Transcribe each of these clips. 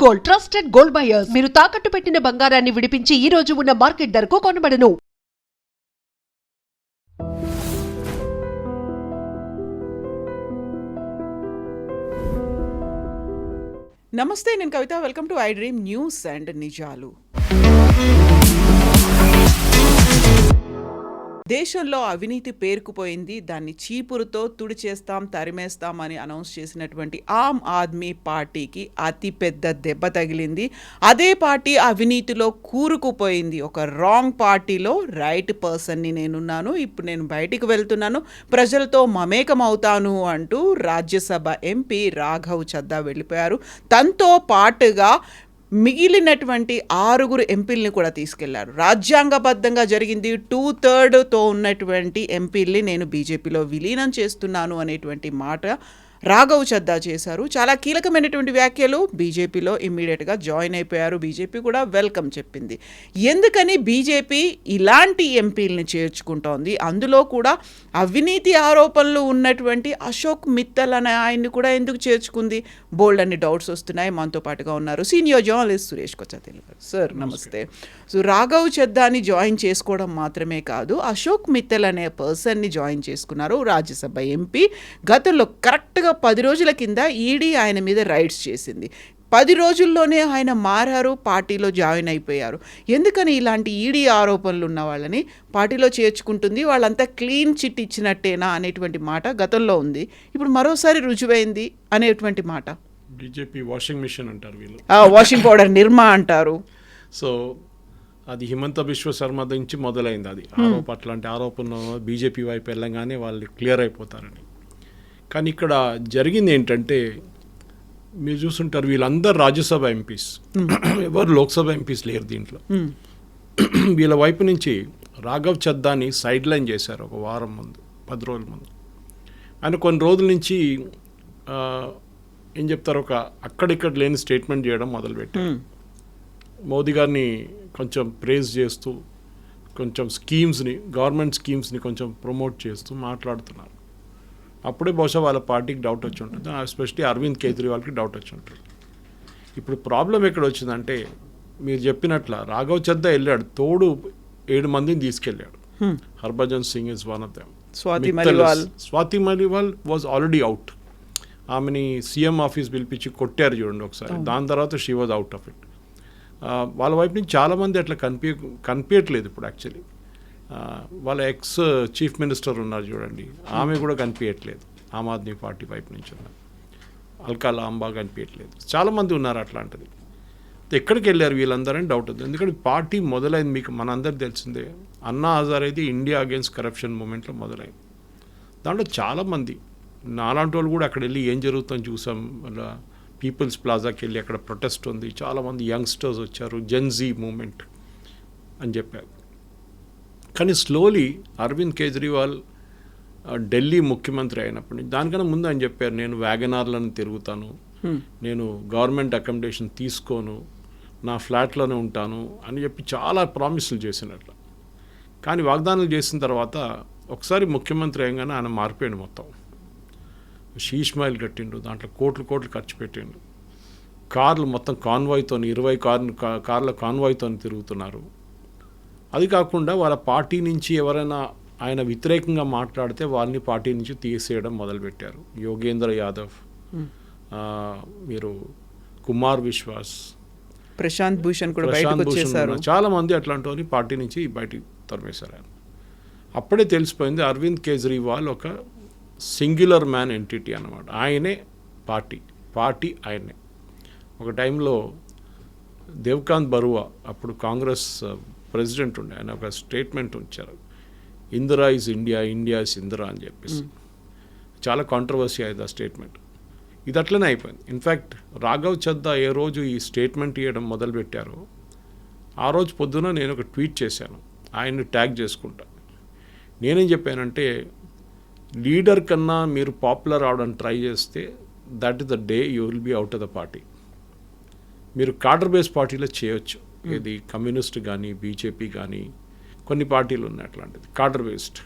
Gold, trusted gold buyers. మీరు తాకట్టు పెట్టిన బంగారాన్ని విడిపించి ఈ రోజు ఉన్న మార్కెట్ ధరకు కొనబడను. నమస్తే, నేను Kavitha. Welcome to I dream news and నిజాలు. దేశంలో అవినీతి పేరుకుపోయింది. దాన్ని చీపురుతో తుడిచేస్తాం, తరిమేస్తాం అని అనౌన్స్ చేసినటువంటి ఆమ్ ఆద్మీ పార్టీకి అతి పెద్ద దెబ్బ తగిలింది. అదే పార్టీ అవినీతిలో కూరుకుపోయింది. ఒక రాంగ్ పార్టీలో రైట్ పర్సన్ని నేనున్నాను, ఇప్పుడు నేను బయటికి వెళ్తున్నాను, ప్రజలతో మమేకం అవుతాను అంటూ రాజ్యసభ ఎంపీ రాఘవ్ చద్దా వెళ్ళిపోయారు. తనతో పాటుగా మిగిలినటువంటి 6 ఎంపీల్ని కూడా తీసుకెళ్లారు. రాజ్యాంగబద్ధంగా జరిగింది. 2/3తో ఉన్నటువంటి ఎంపీల్ని నేను బీజేపీలో విలీనం చేస్తున్నాను అనేటువంటి మాట రాఘవ్ చద్దా చేశారు. చాలా కీలకమైనటువంటి వ్యాఖ్యలు. బీజేపీలో ఇమ్మీడియట్గా జాయిన్ అయిపోయారు. బీజేపీ కూడా వెల్కమ్ చెప్పింది. ఎందుకని బీజేపీ ఇలాంటి ఎంపీల్ని చేర్చుకుంటోంది? అందులో కూడా అవినీతి ఆరోపణలు ఉన్నటువంటి అశోక్ మిత్తల్ అనే ఆయన్ని కూడా ఎందుకు చేర్చుకుంది? బోల్డ్ అన్ని డౌట్స్ వస్తున్నాయి. మనతో పాటుగా ఉన్నారు సీనియర్ జర్నలిస్ట్ సురేష్ కొచ్చాతిల్ గారు. సార్ నమస్తే. సో రాఘవ్ చద్దాని జాయిన్ చేసుకోవడం మాత్రమే కాదు, అశోక్ మిత్తల్ అనే పర్సన్ని జాయిన్ చేసుకున్నారు. రాజ్యసభ ఎంపీ. గతంలో కరెక్ట్గా 10 రోజుల కింద ఈడీ ఆయన మీద రైడ్స్ చేసింది. 10 రోజుల్లోనే ఆయన మారారు, పార్టీలో జాయిన్ అయిపోయారు. ఎందుకని ఇలాంటి ఈడీ ఆరోపణలు ఉన్న వాళ్ళని పార్టీలో చేర్చుకుంటుంది? వాళ్ళంతా క్లీన్ చిట్ ఇచ్చినట్టేనా అనేటువంటి మాట గతంలో ఉంది. ఇప్పుడు మరోసారి రుజువైంది అనేటువంటి మాట. బీజేపీ వాషింగ్ మిషన్ అంటారు వీళ్ళు, వాషింగ్ పౌడర్ నిర్మా అంటారు. సో అది హిమంత బిశ్వ శర్మ నుంచి మొదలైంది. అది అట్లాంటి ఆరోపణలు బీజేపీ వైపు వెళ్ళగానే వాళ్ళు క్లియర్ అయిపోతారని. కానీ ఇక్కడ జరిగింది ఏంటంటే, మీరు చూస్తుంటారు వీళ్ళందరూ రాజ్యసభ ఎంపీస్, ఎవరు లోక్సభ ఎంపీస్ లేరు దీంట్లో. వీళ్ళ వైపు నుంచి రాఘవ్ చద్దాని సైడ్ లైన్ చేశారు ఒక వారం ముందు, 10 రోజుల ముందు. ఆయన కొన్ని రోజుల నుంచి ఏం చెప్తారు, ఒక అక్కడిక్కడ లేని స్టేట్మెంట్ చేయడం మొదలుపెట్టారు. మోదీ గారిని కొంచెం ప్రేజ్ చేస్తూ, కొంచెం గవర్నమెంట్ స్కీమ్స్ని కొంచెం ప్రమోట్ చేస్తూ మాట్లాడుతున్నారు. అప్పుడే బహుశా వాళ్ళ పార్టీకి డౌట్ వచ్చి ఉంటుంది, ఎస్పెషలీ అరవింద్ కేజ్రీవాల్కి డౌట్ వచ్చి ఉంటుంది. ఇప్పుడు ప్రాబ్లం ఎక్కడ వచ్చిందంటే, మీరు చెప్పినట్ల రాఘవ్ చద్దా వెళ్ళాడు, తోడు 7 మందిని తీసుకెళ్ళాడు. Harbhajan Singh is one of them. Swathi Maliwal was already out. ఆమెని సీఎం ఆఫీస్ పిలిపించి కొట్టారు చూడండి ఒకసారి. దాని తర్వాత she was out of it. వాళ్ళ వైపు నుంచి చాలామంది అట్లా కనిపించట్లేదు ఇప్పుడు. యాక్చువల్లీ వాళ్ళ ఎక్స్ చీఫ్ మినిస్టర్ ఉన్నారు చూడండి, ఆమె కూడా కనిపించట్లేదు. ఆమ్ ఆద్మీ పార్టీ వైపు నుంచి ఉన్నారు. అల్కా లాంబా కనిపించట్లేదు. చాలామంది ఉన్నారు అట్లాంటిది. ఎక్కడికి వెళ్ళారు వీళ్ళందరని డౌట్ ఉంది. ఎందుకంటే పార్టీ మొదలైంది, మీకు మనందరికి తెలిసిందే, అన్నా హజారేది ఇండియా అగేన్స్ట్ కరప్షన్ మూమెంట్లో మొదలైంది. దాంట్లో చాలామంది నాలాంటి వాళ్ళు కూడా అక్కడ వెళ్ళి ఏం జరుగుతుందని చూసాం. అలా పీపుల్స్ ప్లాజాకి వెళ్ళి అక్కడ ప్రొటెస్ట్ ఉంది, చాలామంది యంగ్స్టర్స్ వచ్చారు, జెన్జీ మూమెంట్ అని చెప్పారు. కానీ స్లోలీ అరవింద్ కేజ్రీవాల్ ఢిల్లీ ముఖ్యమంత్రి అయినప్పటి నుంచి, దానికన్నా ముందు ఆయన చెప్పారు, నేను వ్యాగనార్లను తిరుగుతాను, నేను గవర్నమెంట్ అకామిడేషన్ తీసుకోను, నా ఫ్లాట్లోనే ఉంటాను అని చెప్పి చాలా ప్రామిసులు చేసినట్లు. కానీ వాగ్దానాలు చేసిన తర్వాత ఒకసారి ముఖ్యమంత్రి అయ్యగానే ఆయన మారిపోయాడు మొత్తం. షీష్ మైల్ కట్టిండు, దాంట్లో కోట్లు ఖర్చు పెట్టిండు. కార్లు మొత్తం కాన్వాయ్తో, 20 కార్ల కాన్వాయ్తో తిరుగుతున్నారు. అది కాకుండా వాళ్ళ పార్టీ నుంచి ఎవరైనా ఆయన వ్యతిరేకంగా మాట్లాడితే వాళ్ళని పార్టీ నుంచి తీసేయడం మొదలుపెట్టారు. యోగేంద్ర యాదవ్, మీరు కుమార్ విశ్వాస్, ప్రశాంత్ భూషణ్ కూడా బయటకు వచ్చేసారు. చాలామంది అట్లాంటి వాళ్ళని పార్టీ నుంచి బయటికి తరిమేశారు ఆయన. అప్పుడే తెలిసిపోయింది అరవింద్ కేజ్రీవాల్ ఒక సింగ్యులర్ మ్యాన్ ఎంటిటీ అన్నమాట. ఆయనే పార్టీ ఆయనే. ఒక టైంలో దేవ్కాంత్ బరువా, అప్పుడు కాంగ్రెస్ ప్రెసిడెంట్ ఉండే, ఆయన ఒక స్టేట్మెంట్ ఉంచారు, Indira is India, India is Indira అని చెప్పేసి. చాలా కాంట్రవర్సీ అయింది ఆ స్టేట్మెంట్. ఇది అట్లనే అయిపోయింది. ఇన్ఫ్యాక్ట్ రాఘవ్ చద్దా ఏ రోజు ఈ స్టేట్మెంట్ ఇవ్వడం మొదలుపెట్టారో ఆ రోజు పొద్దున నేను ఒక ట్వీట్ చేశాను, ఆయన్ని ట్యాగ్ చేసుకుంటా. నేనేం చెప్పానంటే, లీడర్ కన్నా మీరు పాపులర్ అవడానికి ట్రై చేస్తే that is the day you will be out of the party. మీరు కాడర్ బేస్ పార్టీలో చేయొచ్చు, ఇది కమ్యూనిస్ట్ కానీ బీజేపీ కానీ కొన్ని పార్టీలు ఉన్నాయి అట్లాంటిది. కాడర్ బేస్డ్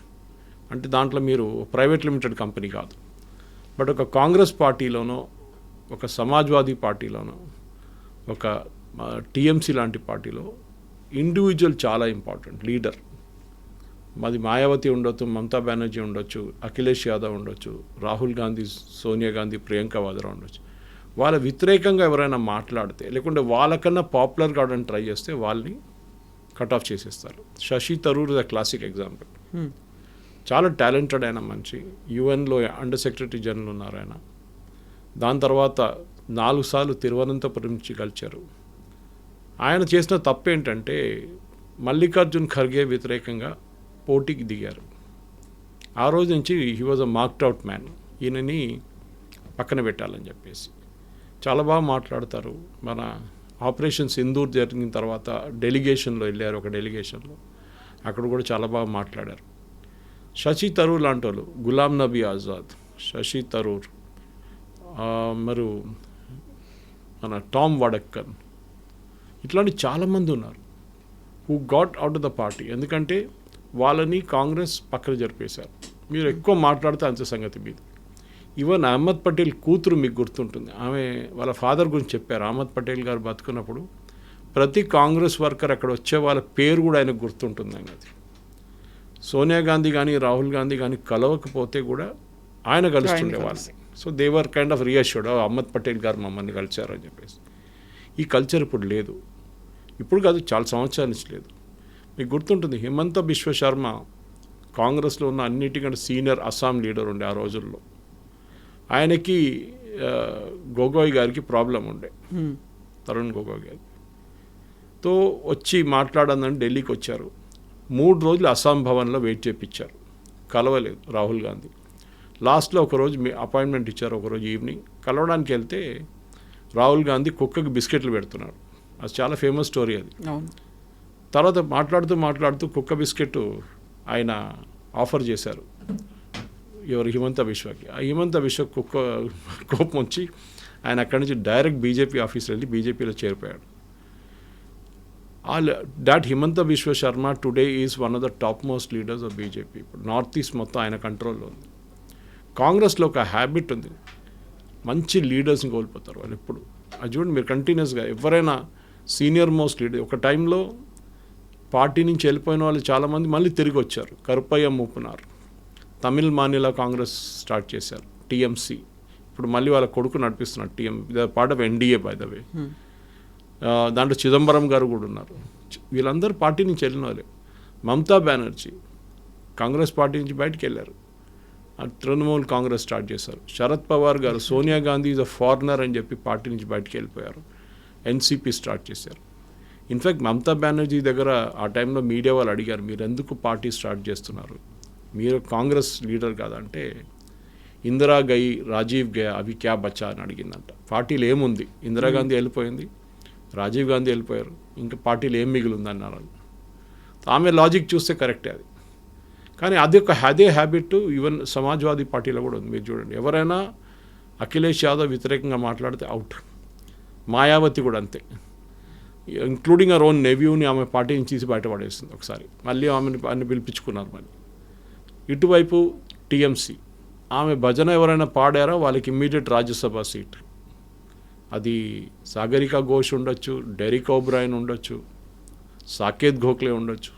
అంటే దాంట్లో మీరు ప్రైవేట్ లిమిటెడ్ కంపెనీ కాదు, బట్ ఒక కాంగ్రెస్ పార్టీలోనో, ఒక సమాజ్వాదీ పార్టీలోనో, ఒక టీఎంసీ లాంటి పార్టీలో ఇండివిజువల్ చాలా ఇంపార్టెంట్. లీడర్ మాది మాయావతి ఉండొచ్చు, మమతా బెనర్జీ ఉండొచ్చు, అఖిలేష్ యాదవ్ ఉండొచ్చు, రాహుల్ గాంధీ, సోనియా గాంధీ, ప్రియాంక వాద్రా ఉండొచ్చు. వాళ్ళ వ్యతిరేకంగా ఎవరైనా మాట్లాడితే లేకుంటే వాళ్ళకన్నా పాపులర్ కావడానికి ట్రై చేస్తే వాళ్ళని కట్ ఆఫ్ చేసేస్తారు. Shashi Tharoor is a classic example. చాలా టాలెంటెడ్ అయిన మనిషి, యుఎన్లో అండర్ సెక్రటరీ జనరల్ ఉన్నారు ఆయన. దాని తర్వాత 4 సార్లు తిరువనంతపురం నుంచి గెలిచారు. ఆయన చేసిన తప్పు ఏంటంటే మల్లికార్జున్ ఖర్గే వ్యతిరేకంగా పోటీకి దిగారు. ఆ రోజు నుంచి he was a marked out man. ఈయనని పక్కన పెట్టాలని చెప్పేసి చాలా బాగా మాట్లాడతారు. మన ఆపరేషన్ సింధూర్ జరిగిన తర్వాత డెలిగేషన్లో వెళ్ళారు, ఒక డెలిగేషన్లో అక్కడ కూడా చాలా బాగా మాట్లాడారు. శశి తరూర్ లాంటి వాళ్ళు, గులాం నబీ ఆజాద్, శశి తరూర్, మరి మన టామ్ వడక్కన్, ఇట్లాంటి చాలామంది ఉన్నారు who got out of the party. ఎందుకంటే వాళ్ళని కాంగ్రెస్ పక్కన జరిపేశారు. మీరు ఎక్కువ మాట్లాడితే అంతే సంగతి మీది. ఈవెన్ అహ్మద్ పటేల్ కూతురు మీకు గుర్తుంటుంది, ఆమె వాళ్ళ ఫాదర్ గురించి చెప్పారు. అహ్మద్ పటేల్ గారు బతుకున్నప్పుడు ప్రతి కాంగ్రెస్ వర్కర్ అక్కడ వచ్చే వాళ్ళ పేరు కూడా ఆయనకు గుర్తుంటుంది అన్నది. సోనియా గాంధీ కానీ రాహుల్ గాంధీ కానీ కలవకపోతే కూడా ఆయన కలుస్తుండే వాళ్ళని. So they were kind of reassured, Ahmed Patel garu మమ్మల్ని కలిశారు అని చెప్పేసి. ఈ కల్చర్ ఇప్పుడు లేదు, ఇప్పుడు కాదు చాలా సంవత్సరాల నుంచి లేదు. మీకు గుర్తుంటుంది హిమంత బిశ్వ శర్మ కాంగ్రెస్లో ఉన్న అన్నిటికంటే సీనియర్ అస్సాం లీడర్ ఉండే ఆ రోజుల్లో. ఆయనకి గొగోయ్ గారికి ప్రాబ్లం ఉండే, తరుణ్ గొగోయ్ గారితో వచ్చి మాట్లాడాలని ఢిల్లీకి వచ్చారు. 3 రోజులు అస్సాం భవన్లో వెయిట్ చేయించారు, కలవలేదు రాహుల్ గాంధీ. లాస్ట్లో ఒకరోజు అపాయింట్మెంట్ ఇచ్చారు, ఒకరోజు ఈవినింగ్ కలవడానికి వెళ్తే రాహుల్ గాంధీ కుక్కకి బిస్కెట్లు పెడుతున్నాడు. అది చాలా ఫేమస్ స్టోరీ అది. తర్వాత మాట్లాడుతూ కుక్క బిస్కెట్ ఆయన ఆఫర్ చేశారు ఎవరు, హిమంత బిశ్వకి. ఆ హిమంత బిశ్వ కుక్క కోపం వచ్చి ఆయన అక్కడి నుంచి డైరెక్ట్ బీజేపీ ఆఫీస్లో వెళ్ళి బీజేపీలో చేరిపోయాడు. That Himanta Biswa Sarma today is one of the top most leaders of BJP. ఇప్పుడు నార్త్ ఈస్ట్ మొత్తం ఆయన కంట్రోల్లో ఉంది. కాంగ్రెస్లో ఒక హ్యాబిట్ ఉంది, మంచి లీడర్స్ని కోల్పోతారు వాళ్ళు ఎప్పుడు. అది చూడండి మీరు కంటిన్యూస్గా ఎవరైనా సీనియర్ మోస్ట్ లీడర్ ఒక టైంలో పార్టీ నుంచి వెళ్ళిపోయిన వాళ్ళు చాలామంది మళ్ళీ తిరిగి వచ్చారు. కరుపయ్య మూపునార్ తమిళ్ మానిల కాంగ్రెస్ స్టార్ట్ చేశారు, టీఎంసీ. ఇప్పుడు మళ్ళీ వాళ్ళ కొడుకు నడిపిస్తున్నారు part of NDA by the way. దాంట్లో చిదంబరం గారు కూడా ఉన్నారు. వీళ్ళందరూ పార్టీ నుంచి వెళ్ళిన వాళ్ళే. మమతా బెనర్జీ కాంగ్రెస్ పార్టీ నుంచి బయటికి వెళ్ళారు, తృణమూల్ కాంగ్రెస్ స్టార్ట్ చేశారు. శరద్ పవార్ గారు Sonia Gandhi is a foreigner అని చెప్పి పార్టీ నుంచి బయటికి వెళ్ళిపోయారు, ఎన్సీపీ స్టార్ట్ చేశారు. ఇన్ఫ్యాక్ట్ మమతా బెనర్జీ దగ్గర ఆ టైంలో మీడియా వాళ్ళు అడిగారు, మీరు ఎందుకు పార్టీ స్టార్ట్ చేస్తున్నారు, మీరు కాంగ్రెస్ లీడర్ కాదంటే ఇందిరా గై, రాజీవ్ గయా, అవి క్యా బచ్చా అని అడిగిందంట. పార్టీలు ఏముంది, ఇందిరాగాంధీ వెళ్ళిపోయింది, రాజీవ్ గాంధీ వెళ్ళిపోయారు, ఇంకా పార్టీలు ఏం మిగిలింది అన్నారు. ఆమె లాజిక్ చూస్తే కరెక్టే అది. కానీ అదే హ్యాబిట్ ఈవెన్ సమాజ్వాదీ పార్టీలో కూడా ఉంది. మీరు చూడండి, ఎవరైనా అఖిలేష్ యాదవ్ వ్యతిరేకంగా మాట్లాడితే అవుట్. మాయావతి కూడా అంతే, ఇంక్లూడింగ్ అవర్ ఓన్ నెవ్యూని ఆమె పార్టీ నుంచి తీసి బయటపడేస్తుంది ఒకసారి. మళ్ళీ ఆమెను పిలిపించుకున్నారు మళ్ళీ. ఇటువైపు టీఎంసీ, ఆమె భజన ఎవరైనా పాడారో వాళ్ళకి ఇమ్మీడియట్ రాజ్యసభ సీట్. అది సాగరికా ఘోష్ ఉండొచ్చు, డెరిక్ ఓబ్రాయన్ ఉండొచ్చు, సాకేత్ గోఖలే ఉండొచ్చు,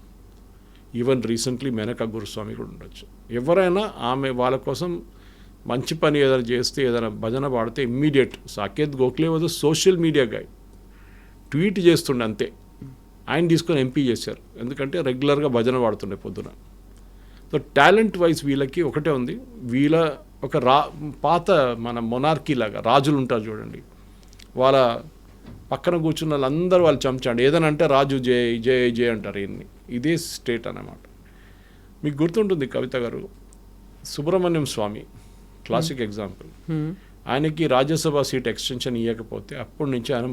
ఈవెన్ రీసెంట్లీ మేనకా గురుస్వామి కూడా ఉండొచ్చు. ఎవరైనా ఆమె వాళ్ళ కోసం మంచి పని ఏదైనా చేస్తే, ఏదైనా భజన పాడితే immediate. Saket Gokhale was social media guy, tweet చేస్తుండే అంతే. ఆయన తీసుకొని ఎంపీ చేశారు, ఎందుకంటే రెగ్యులర్గా భజన పాడుతుండే పొద్దున. సో టాలెంట్ వైజ్ వీళ్ళకి ఒకటే ఉంది. వీళ్ళ ఒక పాత మన మొనార్కీ లాగా రాజులు ఉంటారు చూడండి, వాళ్ళ పక్కన కూర్చున్న వాళ్ళందరూ వాళ్ళు చంచాడు. ఏదైనా అంటే రాజు జై జై జై అంటారు. ఇదే స్టేట్ అన్నమాట. మీకు గుర్తుంటుంది కవిత గారు, సుబ్రహ్మణ్యం స్వామి క్లాసిక్ ఎగ్జాంపుల్. ఆయనకి రాజ్యసభ సీట్ ఎక్స్టెన్షన్ ఇవ్వకపోతే అప్పటి నుంచి ఆయన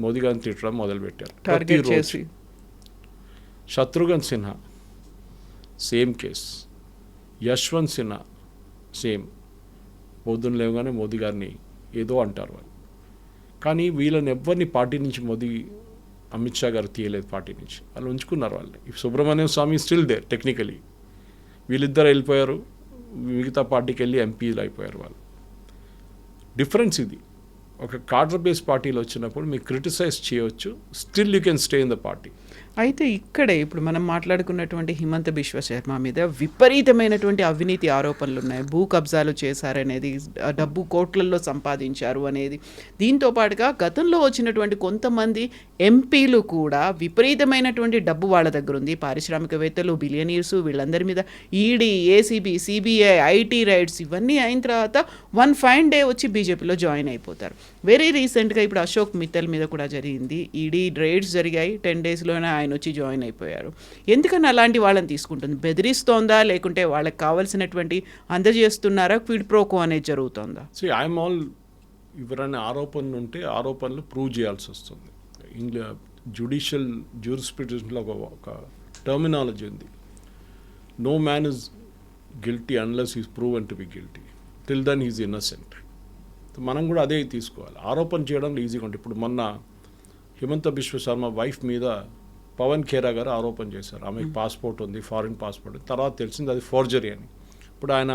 మోదీ గారిని తిట్టడం మొదలుపెట్టారు, టార్గెట్ చేసి. Shatrughna Sinha same case, Yashwant Sinha same. పొద్దున్న లేవగానే మోదీ గారిని ఏదో అంటారు వాళ్ళు. కానీ వీళ్ళని ఎవరిని పార్టీ నుంచి అమిత్ షా గారు తీయలేదు పార్టీ నుంచి, వాళ్ళు ఉంచుకున్నారు వాళ్ళని. సుబ్రహ్మణ్యం స్వామి స్టిల్ దేర్ టెక్నికలీ. వీళ్ళిద్దరు వెళ్ళిపోయారు, మిగతా పార్టీకి వెళ్ళి ఎంపీలు అయిపోయారు వాళ్ళు. డిఫరెన్స్ ఇది. ఒక కార్డర్ బేస్ పార్టీలో వచ్చినప్పుడు మీకు క్రిటిసైజ్ చేయవచ్చు, still you can stay in the party. అయితే ఇక్కడే ఇప్పుడు మనం మాట్లాడుకున్నటువంటి హిమంత బిశ్వ శర్మ మీద విపరీతమైనటువంటి అవినీతి ఆరోపణలు ఉన్నాయి. భూ కబ్జాలు చేశారనేది, డబ్బు కోట్లల్లో సంపాదించారు అనేది. దీంతో పాటుగా గతంలో వచ్చినటువంటి కొంతమంది ఎంపీలు కూడా విపరీతమైనటువంటి డబ్బు వాళ్ళ దగ్గర ఉంది. పారిశ్రామికవేత్తలు, బిలియనీర్స్, వీళ్ళందరి మీద ED, ACB, CBI, IT rides ఇవన్నీ అయిన తర్వాత వన్ ఫైన్ డే వచ్చి బీజేపీలో జాయిన్ అయిపోతారు. వెరీ రీసెంట్గా ఇప్పుడు అశోక్ మిత్తల్ మీద కూడా జరిగింది. ఈడీ రైడ్స్ జరిగాయి, 10 డేస్లోనే ఆయన వచ్చి జాయిన్ అయిపోయారు. ఎందుకని అలాంటి వాళ్ళని తీసుకుంటుంది? బెదిరిస్తోందా, లేకుంటే వాళ్ళకి కావాల్సినటువంటి అందజేస్తున్నారా, క్విడ్ ప్రోకో అనేది జరుగుతుందా? సో ఐఎమ్ ఆల్, ఎవరైనా ఆరోపణలు ఉంటే ఆరోపణలు ప్రూవ్ చేయాల్సి వస్తుంది. జ్యుడిషియల్ జ్యూరిస్ప్రుడెన్స్లో ఒక టర్మినాలజీ ఉంది, no man is guilty unless is proven to be guilty, till then is innocent. మనం కూడా అదే తీసుకోవాలి. ఆరోపణ చేయడంలో ఈజీగా ఉంటుంది. ఇప్పుడు మొన్న హిమంత బిశ్వ శర్మ వైఫ్ మీద పవన్ ఖేరా గారు ఆరోపణ చేశారు, ఆమెకు పాస్పోర్ట్ ఉంది, ఫారిన్ పాస్పోర్ట్. తర్వాత తెలిసింది అది ఫోర్జరీ అని. ఇప్పుడు ఆయన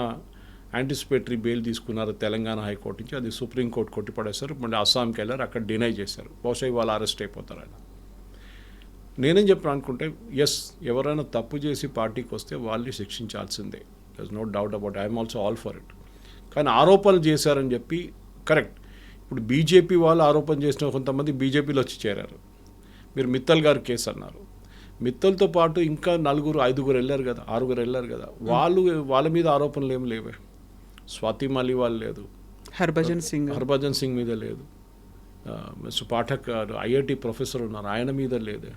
యాంటిసిపేటరీ బెయిల్ తీసుకున్నారు తెలంగాణ హైకోర్టు నుంచి, అది సుప్రీంకోర్టు కొట్టిపడేశారు. మళ్ళీ అస్సాంకి వెళ్ళారు, అక్కడ డినై చేశారు. బహుశా ఇవాళ అరెస్ట్ అయిపోతారు ఆయన. నేనేం చెప్పాను అనుకుంటే, ఎస్, ఎవరైనా తప్పు చేసి పార్టీకి వస్తే వాళ్ళని శిక్షించాల్సిందే, there is no doubt about, I'm also all for it. కానీ ఆరోపణలు చేశారని చెప్పి కరెక్ట్. ఇప్పుడు బీజేపీ వాళ్ళు ఆరోపణ చేసిన కొంతమంది బీజేపీలో వచ్చి చేరారు. మీరు మిత్తల్ గారు కేసు అన్నారు, మిత్తల్తో పాటు ఇంకా 4-5 వెళ్ళారు కదా, 6 వెళ్ళారు కదా, వాళ్ళ మీద ఆరోపణలు ఏమి లేవే. స్వాతి మాలివాల్ లేదు, హర్భజన్ సింగ్ మీద లేదు, మిస్టర్ పాఠక్ గారు ఐఐటి ప్రొఫెసర్ ఉన్నారు, ఆయన మీద లేదే.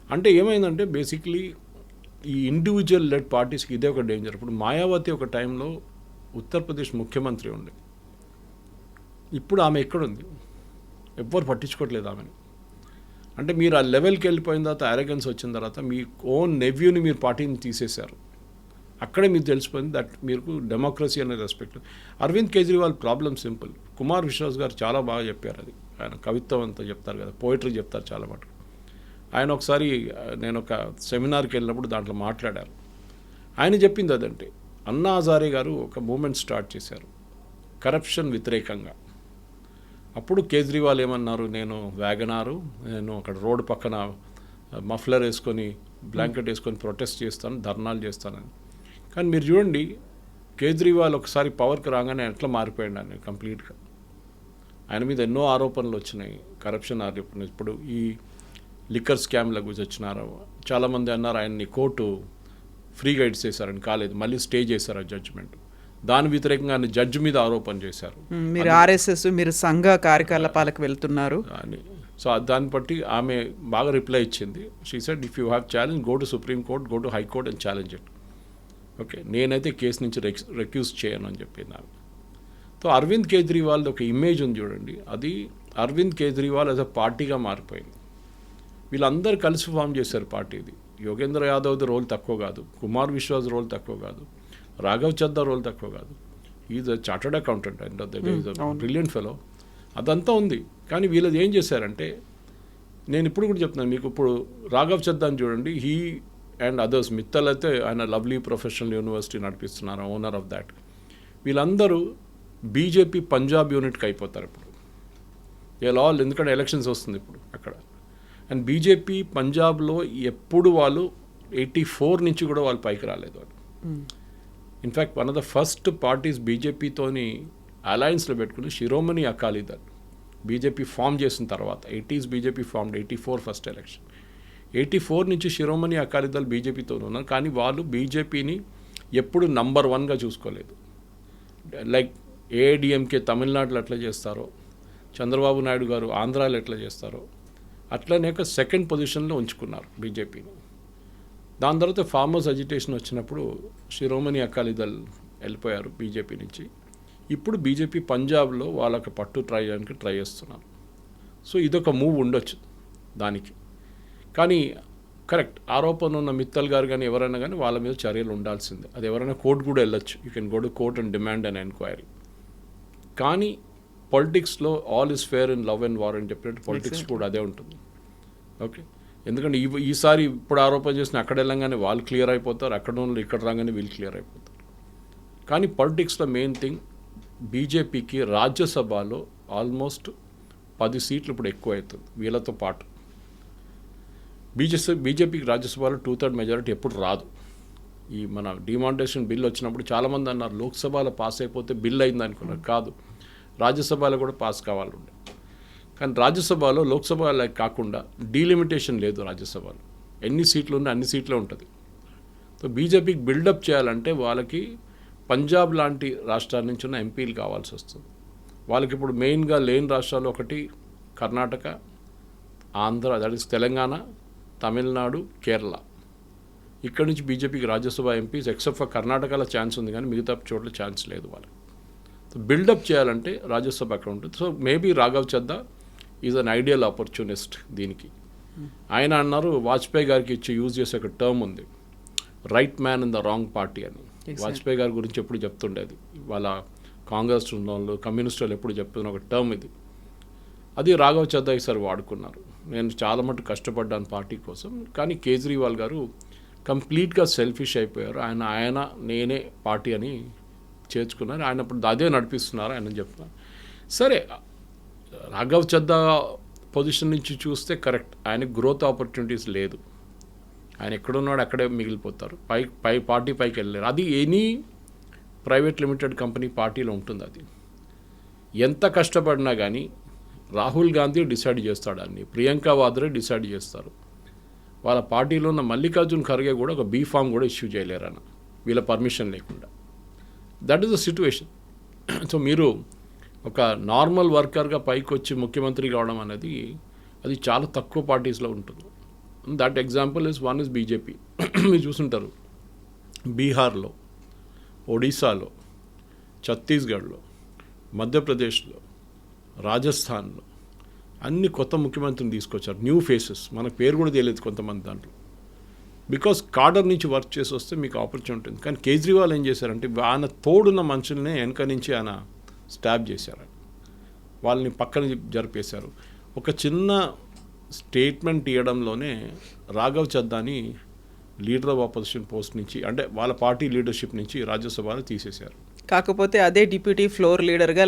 అంటే ఏమైందంటే బేసిక్లీ ఈ ఇండివిజువల్ లెడ్ పార్టీస్కి ఇదే ఒక డేంజర్. ఇప్పుడు మాయావతి ఒక టైంలో ఉత్తరప్రదేశ్ ముఖ్యమంత్రి ఉండే, ఇప్పుడు ఆమె ఎక్కడుంది? ఎవ్వరు పట్టించుకోవట్లేదు ఆమెను. అంటే మీరు ఆ లెవెల్కి వెళ్ళిపోయిన తర్వాత, అరెగెన్స్ వచ్చిన తర్వాత మీ ఓన్ నెవ్యూని మీరు పార్టీని తీసేశారు. అక్కడే మీకు తెలిసిపోయింది దట్ మీకు డెమోక్రసీ అనే respect. Arvind Kejriwal problem simple. Kumar Vishwas garu చాలా బాగా చెప్పారు అది. ఆయన కవిత్వం అంతా చెప్తారు కదా, పోయిటరీ చెప్తారు చాలా మటుకు. ఆయన ఒకసారి నేను ఒక సెమినార్కి వెళ్ళినప్పుడు దాంట్లో మాట్లాడారు. ఆయన చెప్పింది అదంటే, అన్నా హజారే గారు ఒక మూమెంట్ స్టార్ట్ చేశారు కరప్షన్ వ్యతిరేకంగా. అప్పుడు కేజ్రీవాల్ ఏమన్నారు, నేను వ్యాగనారు, నేను అక్కడ రోడ్డు పక్కన మఫ్లర్ వేసుకొని బ్లాంకెట్ వేసుకొని ప్రొటెస్ట్ చేస్తాను, ధర్నాలు చేస్తానని. కానీ మీరు చూడండి, కేజ్రీవాల్ ఒకసారి పవర్కి రాగానే ఎట్లా మారిపోయాడు ఆయన కంప్లీట్గా. ఆయన మీద ఎన్నో ఆరోపణలు వచ్చినాయి, కరప్షన్ ఆరోపణలు. ఇప్పుడు ఈ లిక్కర్ స్కామ్ల గురించి వచ్చినారు. చాలామంది అన్నారు ఆయన్ని కోర్టు ఫ్రీగా ఇచ్చేసారని, కాలేదు, మళ్ళీ స్టే చేశారు ఆ జడ్జిమెంట్. దాని వ్యతిరేకంగా ఆయన జడ్జి మీద ఆరోపణ చేశారు, మీరు ఆర్ఎస్ఎస్, మీరు సంఘ కార్యకలాపాలకు వెళ్తున్నారు అని. సో దాన్ని బట్టి ఆమె బాగా రిప్లై ఇచ్చింది. She said, if you have challenge, go to supreme court, go to high court and challenge it. Okay, నేనైతే కేసు నుంచి రెక్యూజ్ చేయను అని చెప్పింది ఆమె. సో అరవింద్ కేజ్రీవాల్ది ఒక ఇమేజ్ ఉంది చూడండి, అది అరవింద్ కేజ్రీవాల్ యాజ్ అ పార్టీగా మారిపోయింది. వీళ్ళందరూ కలిసి ఫామ్ చేశారు పార్టీది. యోగేంద్ర యాదవ్ది రోల్ తక్కువ కాదు, కుమార్ విశ్వాస్ రోల్ తక్కువ కాదు, రాఘవ్ చద్దా రోల్ తక్కువ కాదు. Is a chartered accountant and is a brilliant fellow. అదంతా ఉంది. కానీ వీళ్ళది ఏం చేశారంటే, నేను ఇప్పుడు కూడా చెప్తున్నాను మీకు, ఇప్పుడు రాఘవ్ చద్దాని చూడండి, హీ అండ్ అదర్స్, మిత్తల్ అయితే ఆయన లవ్లీ ప్రొఫెషనల్ యూనివర్సిటీ నడిపిస్తున్నారు, ఓనర్ ఆఫ్ దాట్. వీళ్ళందరూ బీజేపీ పంజాబ్ యూనిట్కి అయిపోతారు ఇప్పుడు. ఆల్, ఎందుకంటే ఎలక్షన్స్ వస్తుంది ఇప్పుడు అక్కడ. అండ్ బీజేపీ పంజాబ్లో ఎప్పుడు వాళ్ళు 84 నుంచి కూడా వాళ్ళు పైకి రాలేదు వాళ్ళు. In fact one of the first parties బీజేపీతోని అలయన్స్లో పెట్టుకుని శిరోమణి అకాలీదళ్, బీజేపీ ఫామ్ చేసిన తర్వాత 80s BJP formed, 84 first election. 84 నుంచి శిరోమణి అకాలీదళ్ బీజేపీతో ఉన్నారు. కానీ వాళ్ళు బీజేపీని ఎప్పుడు నంబర్ 1గా చూసుకోలేదు. లైక్ ఏఐడిఎంకే తమిళనాడులో ఎట్లా చేస్తారో, చంద్రబాబు నాయుడు గారు ఆంధ్రాలో ఎట్లా చేస్తారో, అట్లనే ఒక సెకండ్ పొజిషన్లో ఉంచుకున్నారు బీజేపీని. దాని తర్వాత ఫార్మర్స్ అజిటేషన్ వచ్చినప్పుడు శిరోమణి అకాలీదళ్ వెళ్ళిపోయారు బీజేపీ నుంచి. ఇప్పుడు బీజేపీ పంజాబ్లో వాళ్ళకి పట్టు చేయడానికి ట్రై చేస్తున్నారు. సో ఇదొక మూవ్ ఉండొచ్చు దానికి. కానీ కరెక్ట్, ఆరోపణ ఉన్న మిత్తల్ గారు కానీ ఎవరైనా కానీ వాళ్ళ మీద చర్యలు ఉండాల్సిందే. అది ఎవరైనా కోర్టు కూడా వెళ్ళొచ్చు, you can go to court and demand and enquiry. కానీ పొలిటిక్స్లో all is fair in love and war అని చెప్పినట్టు పొలిటిక్స్ కూడా అదే ఉంటుంది. ఓకే, ఎందుకంటే ఈసారి ఇప్పుడు ఆరోపణ చేసిన అక్కడ వెళ్ళంగానే వాళ్ళు క్లియర్ అయిపోతారు, అక్కడ వాళ్ళు ఇక్కడ రాగానే వీళ్ళు క్లియర్ అయిపోతారు. కానీ పొలిటిక్స్లో మెయిన్ థింగ్, బీజేపీకి రాజ్యసభలో ఆల్మోస్ట్ 10 సీట్లు ఇప్పుడు ఎక్కువ అవుతుంది వీళ్ళతో పాటు. బీజేపీకి రాజ్యసభలో 2/3 మెజారిటీ ఎప్పుడు రాదు. ఈ మన డిమానిటైజేషన్ బిల్ వచ్చినప్పుడు చాలామంది అన్నారు లోక్సభలో పాస్ అయిపోతే బిల్ అయింది అనుకున్నారు. కాదు, రాజ్యసభలో కూడా పాస్ కావాలండి. కానీ రాజ్యసభలో లోక్సభలో కాకుండా డీలిమిటేషన్ లేదు. రాజ్యసభలో ఎన్ని సీట్లు ఉన్నా అన్ని సీట్లే ఉంటుంది. సో బీజేపీకి బిల్డప్ చేయాలంటే వాళ్ళకి పంజాబ్ లాంటి రాష్ట్రాల నుంచి ఉన్న ఎంపీలు కావాల్సి వస్తుంది. వాళ్ళకి ఇప్పుడు మెయిన్గా లేని రాష్ట్రాలు ఒకటి కర్ణాటక, ఆంధ్ర, దట్ ఈస్ తెలంగాణ, తమిళనాడు, కేరళ. ఇక్కడ నుంచి బీజేపీకి రాజ్యసభ ఎంపీస్ ఎక్సెప్ట్ ఫర్ కర్ణాటకలో ఛాన్స్ ఉంది కానీ మిగతా చోట్ల ఛాన్స్ లేదు వాళ్ళకి. సో బిల్డప్ చేయాలంటే రాజ్యసభ అక్కడ ఉంటుంది. So maybe Raghav Chadha is an ideal opportunist దీనికి. ఆయన అన్నారు వాజ్పేయి గారికి ఇచ్చి యూజ్ చేసే ఒక టర్మ్ ఉంది, right man in the wrong party అని. వాజ్పేయి గారి గురించి ఎప్పుడు చెప్తుండేది. వాళ్ళ కాంగ్రెస్ ఉన్న వాళ్ళు, కమ్యూనిస్ట్ వాళ్ళు ఎప్పుడు చెప్తున్న ఒక టర్మ్ ఇది. అది రాఘవ్ చద్దా ఈసారి వాడుకున్నారు. నేను చాలా మటుకు కష్టపడ్డాను పార్టీ కోసం, కానీ కేజ్రీవాల్ గారు కంప్లీట్గా సెల్ఫిష్ అయిపోయారు. ఆయన నేనే పార్టీ అని చేర్చుకున్నారు. ఆయన ఇప్పుడు అదే నడిపిస్తున్నారు ఆయన చెప్తున్నారు. సరే, రాఘవ్ చద్దా పొజిషన్ నుంచి చూస్తే కరెక్ట్, ఆయనకి గ్రోత్ ఆపర్చునిటీస్ లేదు. ఆయన ఎక్కడున్నాడు అక్కడే మిగిలిపోతారు, పార్టీ పైకి వెళ్ళలేరు. అది ఎనీ ప్రైవేట్ లిమిటెడ్ కంపెనీ పార్టీలో ఉంటుంది. అది ఎంత కష్టపడినా కానీ రాహుల్ గాంధీ డిసైడ్ చేస్తాడు అన్ని, ప్రియాంక వాద్రే డిసైడ్ చేస్తారు. వాళ్ళ పార్టీలో ఉన్న మల్లికార్జున్ ఖర్గే కూడా ఒక బీ-ఫామ్ కూడా ఇష్యూ చేయలేరు అన్న, వీళ్ళ పర్మిషన్ లేకుండా. That is the situation. So మీరు ఒక నార్మల్ వర్కర్గా పైకి వచ్చి ముఖ్యమంత్రి కావడం అనేది అది చాలా తక్కువ పార్టీస్లో ఉంటుంది. That example one is BJP. మీరు చూసుంటారు బీహార్లో, ఒడిశాలో, ఛత్తీస్గఢ్లో, మధ్యప్రదేశ్లో, రాజస్థాన్లో అన్ని కొత్త ముఖ్యమంత్రిని తీసుకొచ్చారు, న్యూ ఫేసెస్. మనకు పేరు కూడా తెలియదు కొంతమంది దాంట్లో. బికాస్ కాడర్ నుంచి వర్క్ చేసి వస్తే మీకు ఆపర్చునిటీ ఉంటుంది. కానీ కేజ్రీవాల్ ఏం చేశారంటే ఆయన తోడున్న మనుషులనే వెనక నుంచి ఆయన స్టాబ్ చేశారు, వాళ్ళని పక్కన జరిపేశారు. ఒక చిన్న స్టేట్మెంట్ ఇవ్వడంలోనే రాఘవ్ చద్దాని లీడర్ ఆఫ్ ఆపోజిషన్ పోస్ట్ నుంచి, అంటే వాళ్ళ పార్టీ లీడర్షిప్ నుంచి రాజ్యసభలో తీసేశారు. కాకపోతే అదే డిప్యూటీ ఫ్లోర్ లీడర్గా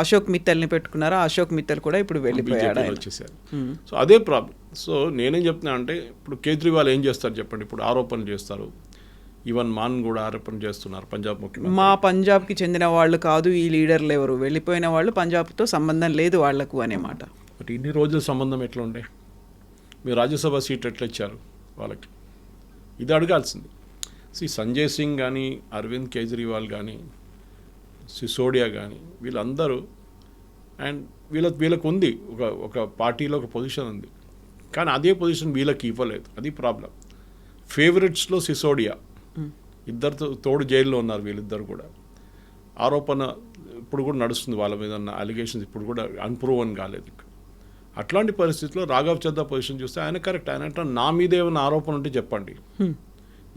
అశోక్ మిత్తల్ని పెట్టుకున్నారు. అశోక్ మిత్తల్ కూడా ఇప్పుడు వెళ్ళిపోయాడు, వచ్చేసారు. సో అదే ప్రాబ్లం. సో నేనేం చెప్తున్నా అంటే ఇప్పుడు కేజ్రీవాల్ ఏం చేస్తారు చెప్పండి. ఇప్పుడు ఆరోపణలు చేస్తారు, ఈవెన్ మాన్ కూడా ఆరోపణ చేస్తున్నారు పంజాబ్ ముఖ్యమంత్రి. మా పంజాబ్కి చెందిన వాళ్ళు కాదు ఈ లీడర్లు, ఎవరు వెళ్ళిపోయిన వాళ్ళు, పంజాబ్తో సంబంధం లేదు వాళ్లకు అనే మాట. బట్ ఇన్ని రోజుల సంబంధం ఎట్లా ఉండే? మీరు రాజ్యసభ సీట్ ఎట్లా ఇచ్చారు వాళ్ళకి? ఇది అడగాల్సింది. సంజయ్ సింగ్ కానీ, అరవింద్ కేజ్రీవాల్ కానీ, సిసోడియా కానీ, వీళ్ళందరూ అండ్ వీళ్ళకు ఉంది ఒక పార్టీలో ఒక పొజిషన్ ఉంది, కానీ అదే పొజిషన్ వీళ్ళకి ఇవ్వలేదు. అది ప్రాబ్లం. ఫేవరెట్స్లో సిసోడియా, ఇద్దరితో తోడు జైల్లో ఉన్నారు వీళ్ళిద్దరు కూడా. ఆరోపణ ఇప్పుడు కూడా నడుస్తుంది వాళ్ళ మీద ఉన్న అలిగేషన్స్, ఇప్పుడు కూడా అన్ప్రూవన్ కాలేదు. అట్లాంటి పరిస్థితుల్లో రాఘవ్ చద్దా పొజిషన్ చూస్తే ఆయన కరెక్ట్. ఆయన అంటే నా మీద ఏమైనా ఆరోపణ ఉంటే చెప్పండి,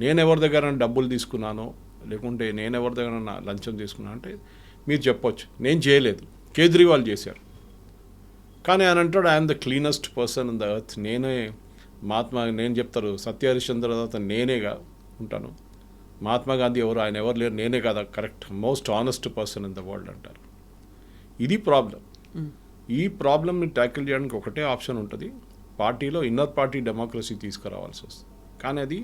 నేను ఎవరి దగ్గర డబ్బులు తీసుకున్నానో లేకుంటే నేను ఎవరి దగ్గర లంచం తీసుకున్నాను అంటే మీరు చెప్పొచ్చు, నేను చేయలేదు, కేజ్రీవాల్ చేశారు. కానీ ఆయన అంటాడు I'm the cleanest person in the earth, నేను చెప్తారు సత్య హరిశ్చంద్ర తర్వాత నేనేగా ఉంటాను, మహాత్మా గాంధీ ఎవరు, ఆయన ఎవరు లేరు, నేనే కదా correct most honest person in the world అంటారు. ఇది ప్రాబ్లం. ఈ ప్రాబ్లమ్ని ట్యాకిల్ చేయడానికి ఒకటే ఆప్షన్ ఉంటుంది, పార్టీలో ఇన్నర్ పార్టీ డెమోక్రసీ తీసుకురావాల్సి వస్తుంది. కానీ అది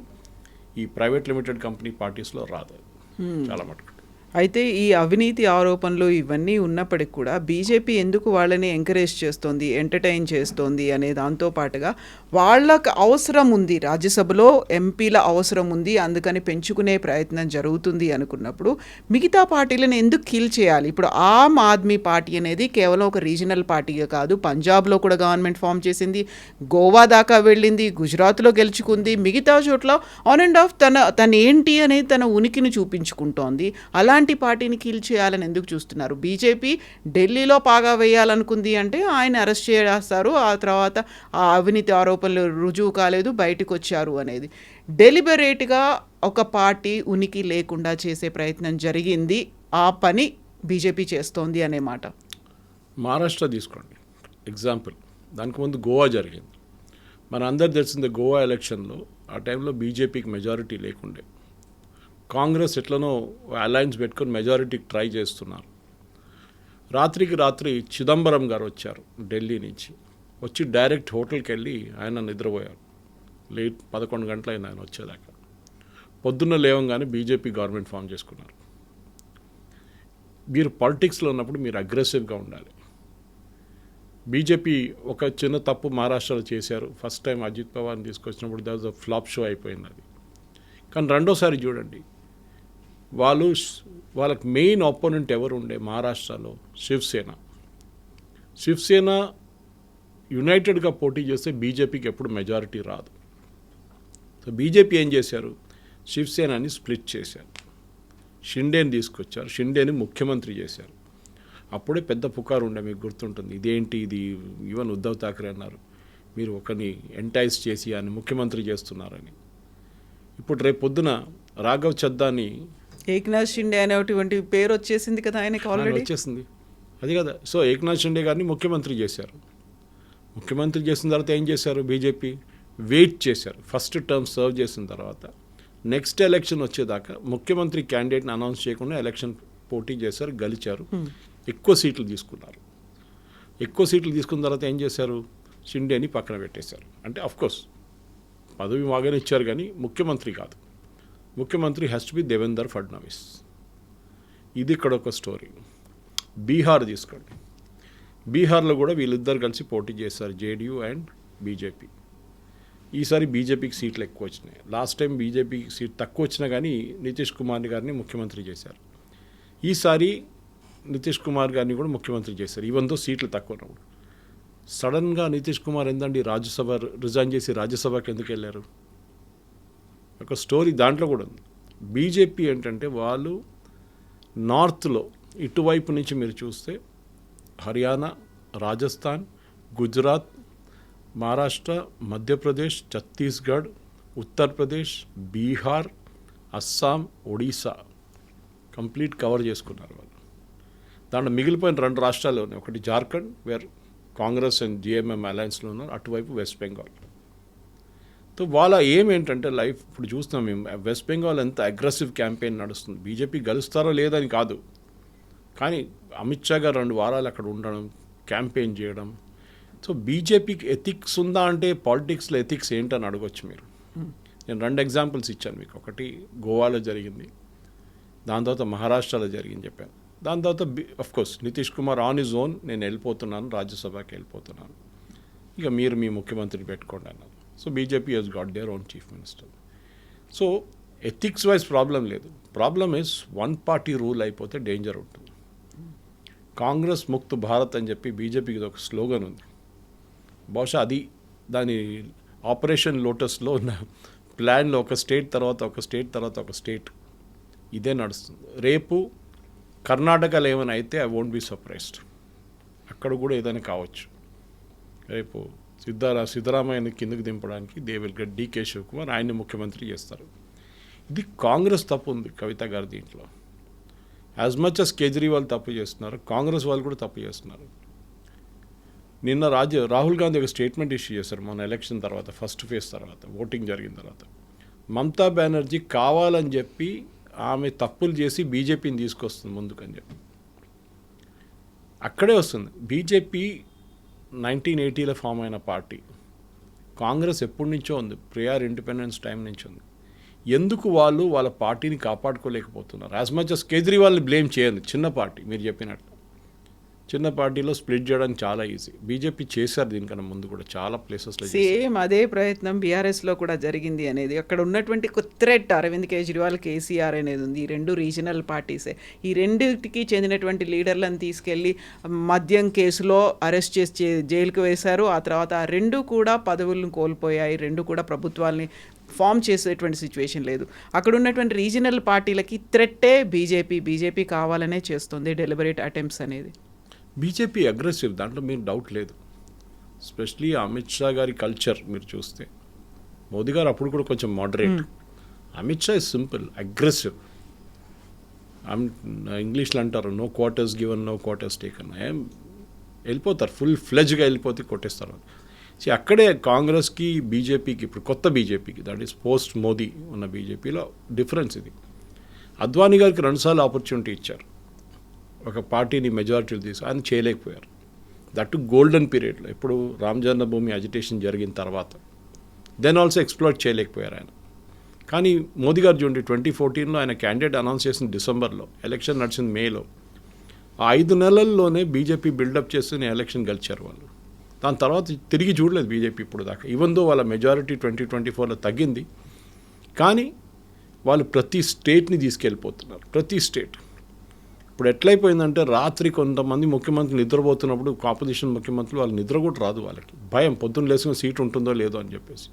ఈ ప్రైవేట్ లిమిటెడ్ కంపెనీ పార్టీస్లో రాదు చాలా మటుకు. అయితే ఈ అవినీతి ఆరోపణలు ఇవన్నీ ఉన్నప్పటికి కూడా బీజేపీ ఎందుకు వాళ్ళని ఎంకరేజ్ చేస్తోంది, ఎంటర్టైన్ చేస్తోంది అనే దాంతో పాటుగా వాళ్ళకు అవసరం ఉంది, రాజ్యసభలో ఎంపీల అవసరం ఉంది, అందుకని పెంచుకునే ప్రయత్నం జరుగుతుంది అనుకున్నప్పుడు మిగతా పార్టీలను ఎందుకు కిల్ చేయాలి? ఇప్పుడు ఆమ్ ఆద్మీ పార్టీ అనేది కేవలం ఒక రీజనల్ పార్టీగా కాదు, పంజాబ్లో కూడా గవర్నమెంట్ ఫామ్ చేసింది, గోవా దాకా వెళ్ళింది, గుజరాత్లో గెలుచుకుంది, మిగతా చోట్ల ఆన్ అండ్ ఆఫ్ తన ఏంటి అనేది తన ఉనికిని చూపించుకుంటోంది. అలాంటి పార్టీని కిల్ చేయాలని ఎందుకు చూస్తున్నారు? బీజేపీ ఢిల్లీలో పాగా వేయాలనుకుంది అంటే ఆయన అరెస్ట్ చేస్తారు, ఆ తర్వాత ఆ అవినీతి ఆరోపణలు రుజువు కాలేదు, బయటకు వచ్చారు అనేది. డెలిబరేట్గా ఒక పార్టీ ఉనికి లేకుండా చేసే ప్రయత్నం జరిగింది, ఆ పని బీజేపీ చేస్తోంది అనే మాట. మహారాష్ట్ర తీసుకోండి ఎగ్జాంపుల్, దానికి ముందు గోవా జరిగింది. మన అందరు తెలిసిందే గోవా ఎలక్షన్లో ఆ టైంలో బీజేపీకి మెజారిటీ లేకుండే, కాంగ్రెస్ ఎట్లనో అలయన్స్ పెట్టుకొని మెజారిటీకి ట్రై చేస్తున్నారు. రాత్రికి రాత్రి చిదంబరం గారు వచ్చారు ఢిల్లీ నుంచి. వచ్చి డైరెక్ట్ హోటల్కి వెళ్ళి ఆయన నిద్రపోయారు. లేట్ 11 గంటలైంది ఆయన వచ్చేదాకా. పొద్దున్న లేవంగానే బీజేపీ గవర్నమెంట్ ఫామ్ చేసుకున్నారు. మీరు పాలిటిక్స్లో ఉన్నప్పుడు మీరు అగ్రెసివ్గా ఉండాలి. బీజేపీ ఒక చిన్న తప్పు మహారాష్ట్రలో చేశారు. ఫస్ట్ టైం అజిత్ పవార్ని తీసుకొచ్చినప్పుడు దాస్ అ ఫ్లాప్ షో అయిపోయింది అది. కానీ రెండోసారి చూడండి, వాళ్ళకి మెయిన్ ఆపోనెంట్ ఎవరు ఉండే మహారాష్ట్రలో? శివసేన యునైటెడ్గా పోటీ చేస్తే బీజేపీకి ఎప్పుడు మెజారిటీ రాదు. సో బీజేపీ ఏం చేశారు? శివసేనని స్ప్లిట్ చేశారు, షిండేని తీసుకొచ్చారు, షిండేని ముఖ్యమంత్రి చేశారు. అప్పుడే పెద్ద పుకారు ఉండే, మీకు గుర్తుంటుంది. ఇదేంటి ఇది, ఈవెన్ ఉద్ధవ్ ఠాక్రే అన్నారు మీరు ఒకరిని ఎంటైజ్ చేసి ఆయన ముఖ్యమంత్రి చేస్తున్నారని. ఇప్పుడు రేపు పొద్దున రాఘవ్ చద్దాని ఏక్నాథ్ షిండే అనేటువంటి పేరు వచ్చేసింది కదా ఆయనకి ఆల్రెడీ వచ్చేసింది, అది కదా. సో ఏక్నాథ్ షిండే గారిని ముఖ్యమంత్రి చేశారు. ముఖ్యమంత్రి చేసిన తర్వాత ఏం చేశారు? బీజేపీ వెయిట్ చేశారు. ఫస్ట్ టర్మ్ సర్వ్ చేసిన తర్వాత నెక్స్ట్ ఎలక్షన్ వచ్చేదాకా ముఖ్యమంత్రి క్యాండిడేట్ని అనౌన్స్ చేయకుండా ఎలక్షన్ పోటీ చేశారు, గెలిచారు, ఎక్కువ సీట్లు తీసుకున్నారు. ఎక్కువ సీట్లు తీసుకున్న తర్వాత ఏం చేశారు? షిండేని పక్కన పెట్టేశారు. అంటే అఫ్కోర్స్ పదవి బాగానే ఇచ్చారు కానీ ముఖ్యమంత్రి కాదు. ముఖ్యమంత్రి has to be Devender Fadnavis. ఇది ఇక్కడ ఒక స్టోరీ. బీహార్ తీసుకోండి. బీహార్లో కూడా వీళ్ళిద్దరు కలిసి పోటీ చేశారు, జేడీయూ అండ్ బీజేపీ. ఈసారి బీజేపీకి సీట్లు ఎక్కువ వచ్చినాయి. లాస్ట్ టైం బీజేపీకి సీట్ తక్కువ వచ్చినా కానీ నితీష్ కుమార్ గారిని ముఖ్యమంత్రి చేశారు. ఈసారి నితీష్ కుమార్ గారిని కూడా ముఖ్యమంత్రి చేశారు, ఈవెన్ దో సీట్లు తక్కువ ఉన్నప్పుడు. సడన్గా నితీష్ కుమార్ ఏందండి రాజ్యసభ రిజైన్ చేసి రాజ్యసభకి ఎందుకు వెళ్ళారు? ఒక స్టోరీ దాంట్లో కూడా ఉంది. బీజేపీ ఏంటంటే వాళ్ళు నార్త్లో ఇటువైపు నుంచి మీరు చూస్తే హర్యానా, రాజస్థాన్, గుజరాత్, మహారాష్ట్ర, మధ్యప్రదేశ్, ఛత్తీస్గఢ్, ఉత్తరప్రదేశ్, బీహార్, అస్సాం, ఒడిశా కంప్లీట్ కవర్ చేసుకున్నారు వాళ్ళు. దాంట్లో మిగిలిపోయిన 2 రాష్ట్రాలు ఉన్నాయి. ఒకటి Jharkhand, where Congress and JMM అలయన్స్లో ఉన్నారు, అటువైపు వెస్ట్ బెంగాల్. సో వాళ్ళ ఏంటంటే లైఫ్ ఇప్పుడు చూస్తున్నాం మేము, వెస్ట్ బెంగాల్ ఎంత అగ్రెసివ్ క్యాంపెయిన్ నడుస్తుంది. బీజేపీ గెలుస్తారో లేదని కాదు, కానీ అమిత్ షా గారు 2 వారాలు అక్కడ ఉండడం, క్యాంపెయిన్ చేయడం. సో బీజేపీకి ఎథిక్స్ ఉందా అంటే పాలిటిక్స్లో ఎథిక్స్ ఏంటని అడగొచ్చు మీరు. నేను 2 ఎగ్జాంపుల్స్ ఇచ్చాను మీకు. ఒకటి గోవాలో జరిగింది, దాని తర్వాత మహారాష్ట్రలో జరిగింది చెప్పాను. దాని తర్వాత of course Nitish Kumar on his own నేను వెళ్ళిపోతున్నాను, రాజ్యసభకి వెళ్ళిపోతున్నాను, ఇక మీరు మీ ముఖ్యమంత్రిని పెట్టుకోండి అన్నారు. So BJP has got their own chief minister. So ethics wise problem లేదు. Problem is one party rule అయిపోతే డేంజర్ ఉంటుంది. కాంగ్రెస్ ముక్త్ భారత్ అని చెప్పి బీజేపీకి ఒక స్లోగన్ ఉంది. బహుశా అది దాని ఆపరేషన్ లోటస్లో ఉన్న ప్లాన్లో ఒక స్టేట్ తర్వాత ఒక స్టేట్ తర్వాత ఒక స్టేట్ ఇదే నడుస్తుంది. రేపు కర్ణాటకలో ఏమైనా అయితే ఐ వోంట్ బీ సర్ప్రైజ్డ్. అక్కడ కూడా ఏదైనా కావచ్చు. రేపు సిద్ధరామయ్యని కిందకి దింపడానికి they will get DK Shivakumar, ఆయన్ని ముఖ్యమంత్రి చేస్తారు. ఇది కాంగ్రెస్ తప్పు ఉంది కవిత గారు దీంట్లో. యాజ్ మచ్ అస్ కేజ్రీవాల్ తప్పు చేస్తున్నారు, కాంగ్రెస్ వాళ్ళు కూడా తప్పు చేస్తున్నారు. నిన్న రాహుల్ గాంధీ ఒక స్టేట్మెంట్ ఇష్యూ చేశారు మొన్న ఎలక్షన్ తర్వాత, ఫస్ట్ ఫేజ్ తర్వాత, ఓటింగ్ జరిగిన తర్వాత. మమతా బెనర్జీ కావాలని చెప్పి ఆమె తప్పులు చేసి బీజేపీని తీసుకొస్తుంది ముందుకని చెప్పి. అక్కడే వస్తుంది. బీజేపీ 1980లో ఫామ్ అయిన పార్టీ. కాంగ్రెస్ ఎప్పటి నుంచో ఉంది, ప్రియర్ ఇండిపెండెన్స్ టైం నుంచి ఉంది. ఎందుకు వాళ్ళు వాళ్ళ పార్టీని కాపాడుకోలేకపోతున్నారు? యాజ్ మచ్ అస్ కేజ్రీవాల్ని బ్లేమ్ చేయండి. చిన్న పార్టీ, మీరు చెప్పినట్టు చిన్న పార్టీలో స్ప్లిట్ చేయడానికి చాలా ఈజీ. బీజేపీ చేశారు దీనికన్నా ముందు కూడా చాలా ప్లేసెస్లో. సేమ్ అదే ప్రయత్నం బీఆర్ఎస్లో కూడా జరిగింది అనేది. అక్కడ ఉన్నటువంటి థ్రెట్ అరవింద్ కేజ్రీవాల్, కేసీఆర్ అనేది ఉంది. ఈ 2 రీజనల్ పార్టీసే. ఈ రెండింటికి చెందినటువంటి లీడర్లను తీసుకెళ్ళి మద్యం కేసులో అరెస్ట్ చేసి జైలుకు వేశారు. ఆ తర్వాత ఆ 2 కూడా పదవులను కోల్పోయాయి. 2 కూడా ప్రభుత్వాల్ని ఫామ్ చేసేటువంటి సిచ్యువేషన్ లేదు. అక్కడ ఉన్నటువంటి రీజనల్ పార్టీలకి థ్రెట్టే బీజేపీ కావాలనే చేస్తుంది డెలిబరేట్ అటెంప్ట్స్ అనేది. బీజేపీ అగ్రెసివ్, దాంట్లో మీరు డౌట్ లేదు. ఎస్పెషలీ అమిత్ షా గారి కల్చర్ మీరు చూస్తే, మోదీ గారు అప్పుడు కూడా కొంచెం moderate. Amit Shah is simple, aggressive. ఇంగ్లీష్లో అంటారు no quarters given no quarters taken. వెళ్ళిపోతారు, ఫుల్ ఫ్లెజ్గా వెళ్ళిపోతే కొట్టేస్తారు. అక్కడే కాంగ్రెస్కి బీజేపీకి, ఇప్పుడు కొత్త బీజేపీకి, దట్ ఈస్ పోస్ట్ మోదీ ఉన్న బీజేపీలో డిఫరెన్స్ ఇది. అద్వానీ గారికి 2 సార్లు ఆపర్చునిటీ ఇచ్చారు. ఒక పార్టీని మెజారిటీలు తీసి ఆయన చేయలేకపోయారు. దట్ గోల్డెన్ పీరియడ్లో ఇప్పుడు రామ్ జన్మభూమి అజిటేషన్ జరిగిన తర్వాత దెన్ ఆల్సో ఎక్స్ప్లోర్ చేయలేకపోయారు ఆయన. కానీ మోదీ గారు చూడండి 2014లో ఆయన క్యాండిడేట్ అనౌన్స్ చేసిన డిసెంబర్లో, ఎలక్షన్ నడిచింది మేలో. ఆ 5 నెలల్లోనే బీజేపీ బిల్డప్ చేస్తూనే ఎలక్షన్ గెలిచారు వాళ్ళు. దాని తర్వాత తిరిగి చూడలేదు బీజేపీ ఇప్పుడు దాకా. ఈవెన్ దో వాళ్ళ మెజారిటీ 2024లో తగ్గింది, కానీ వాళ్ళు ప్రతి స్టేట్ని తీసుకెళ్ళిపోతున్నారు. ప్రతి స్టేట్ ఇప్పుడు ఎట్లయిపోయిందంటే రాత్రి కొంతమంది ముఖ్యమంత్రులు నిద్రపోతున్నప్పుడు ఆపోజిషన్ ముఖ్యమంత్రులు వాళ్ళు నిద్ర కూడా రాదు, వాళ్ళకి భయం పొద్దున్న లేసిన సీట్ ఉంటుందో లేదో అని చెప్పేసి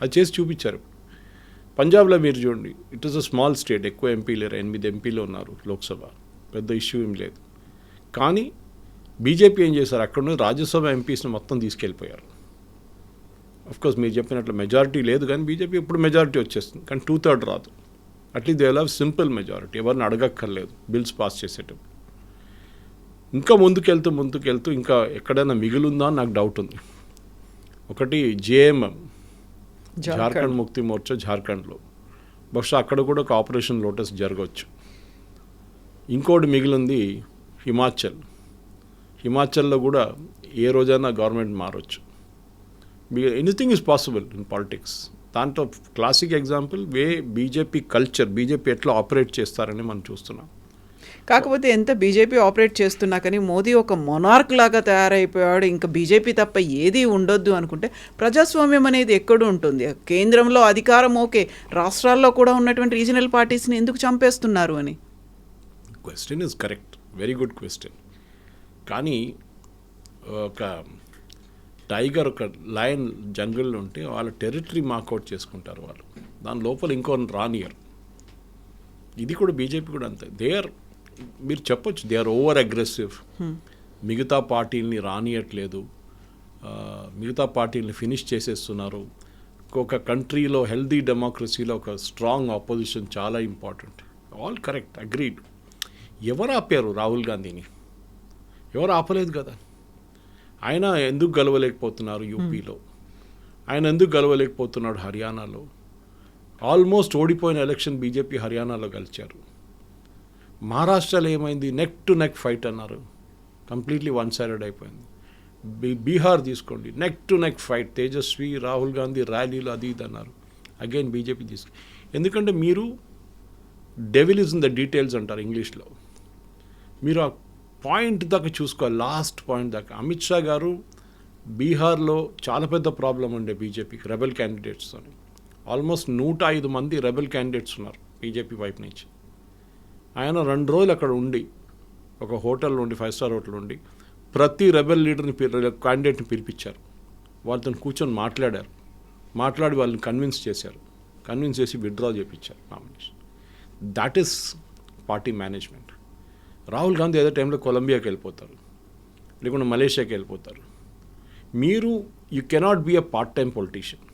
అది చేసి చూపించారు. పంజాబ్లో మీరు చూడండి, it is a small state, ఎక్కువ ఎంపీ లేరు, 8 ఎంపీలు ఉన్నారు లోక్సభ, పెద్ద ఇష్యూ ఏం లేదు. కానీ బీజేపీ ఏం చేశారు, అక్కడ నుండి రాజ్యసభ ఎంపీస్ని మొత్తం తీసుకెళ్ళిపోయారు. అఫ్కోర్స్ మీరు చెప్పినట్లు మెజారిటీ లేదు, కానీ బీజేపీ ఇప్పుడు మెజారిటీ వచ్చేస్తుంది, కానీ 2/3 రాదు. At least they will have simple majority, ఎవరిని అడగక్కర్లేదు బిల్స్ పాస్ చేసేటప్పుడు. ఇంకా ముందుకెళ్తూ ఇంకా ఎక్కడైనా మిగిలిందా అని నాకు డౌట్ ఉంది. ఒకటి జేఎంఎం, జార్ఖండ్ ముక్తి మోర్చా, జార్ఖండ్లో బహుశా అక్కడ కూడా ఒక ఆపరేషన్ లోటస్ జరగవచ్చు. ఇంకోటి మిగిలింది హిమాచల్లో కూడా ఏ రోజైనా గవర్నమెంట్ మారవచ్చు. Anything is possible in politics. దాంట్లో classic example BJP culture, BJP ఎట్లా ఆపరేట్ చేస్తారని మనం చూస్తున్నాం. కాకపోతే ఎంత బీజేపీ ఆపరేట్ చేస్తున్నా కానీ మోదీ ఒక మొనార్క్ లాగా తయారైపోయాడు. ఇంకా బీజేపీ తప్ప ఏది ఉండొద్దు అనుకుంటే ప్రజాస్వామ్యం అనేది ఎక్కడ ఉంటుంది? కేంద్రంలో అధికారం ఓకే, రాష్ట్రాల్లో కూడా ఉన్నటువంటి రీజనల్ పార్టీస్ని ఎందుకు చంపేస్తున్నారు అని. Question is correct, very good question. కానీ ఒక టైగర్, ఒక లయన్ జంగిల్లో ఉంటే వాళ్ళ టెరిటరీ మార్కౌట్ చేసుకుంటారు వాళ్ళు, దాని లోపల ఇంకో రానియర్. ఇది కూడా బీజేపీ కూడా అంతే. మీరు చెప్పొచ్చు దే ఆర్ ఓవర్ అగ్రెసివ్, మిగతా పార్టీలని రానియట్లేదు, మిగతా పార్టీలని ఫినిష్ చేసేస్తున్నారు. ఒక కంట్రీలో హెల్దీ డెమోక్రసీలో ఒక స్ట్రాంగ్ ఆపోజిషన్ చాలా ఇంపార్టెంట్. All correct, agreed. ఎవరు ఆపారు రాహుల్ గాంధీని? ఎవరు ఆపలేదు కదా. ఆయన ఎందుకు గెలవలేకపోతున్నారు యూపీలో, ఆయన ఎందుకు గెలవలేకపోతున్నాడు హర్యానాలో? ఆల్మోస్ట్ ఓడిపోయిన ఎలక్షన్ బీజేపీ హర్యానాలో గెలిచారు. మహారాష్ట్రలో ఏమైంది? నెక్ టు నెక్ ఫైట్ అన్నారు, కంప్లీట్లీ వన్ సైడెడ్ అయిపోయింది. బీహార్ తీసుకోండి, neck to neck fight, Tejashwi Rahul Gandhi ర్యాలీలు అది ఇది అన్నారు, అగైన్ బీజేపీ ఎందుకంటే మీరు devil is in the details అంటారు ఇంగ్లీష్లో. మీరు ఆ పాయింట్ దాకా చూసుకోవాలి, లాస్ట్ పాయింట్ దాకా. అమిత్ షా గారు బీహార్లో చాలా పెద్ద ప్రాబ్లం ఉండే బీజేపీకి రెబెల్ క్యాండిడేట్స్తో. ఆల్మోస్ట్ 105 మంది రెబెల్ క్యాండిడేట్స్ ఉన్నారు బీజేపీ వైపు నుంచి. ఆయన 2 రోజులు అక్కడ ఉండి, ఒక హోటల్ ఉండి, 5 స్టార్ హోటల్ ఉండి, ప్రతి రెబెల్ లీడర్ని క్యాండిడేట్ని పిలిపించారు, వాళ్ళతో కూర్చొని మాట్లాడి వాళ్ళని కన్విన్స్ చేసి విత్డ్రా చేయించారు nomination. That is party management. Rahul Gandhi ఏదో టైంలో కొలంబియాకి వెళ్ళిపోతారు, లేకుంటే మలేషియాకి వెళ్ళిపోతారు. You cannot be a part time politician.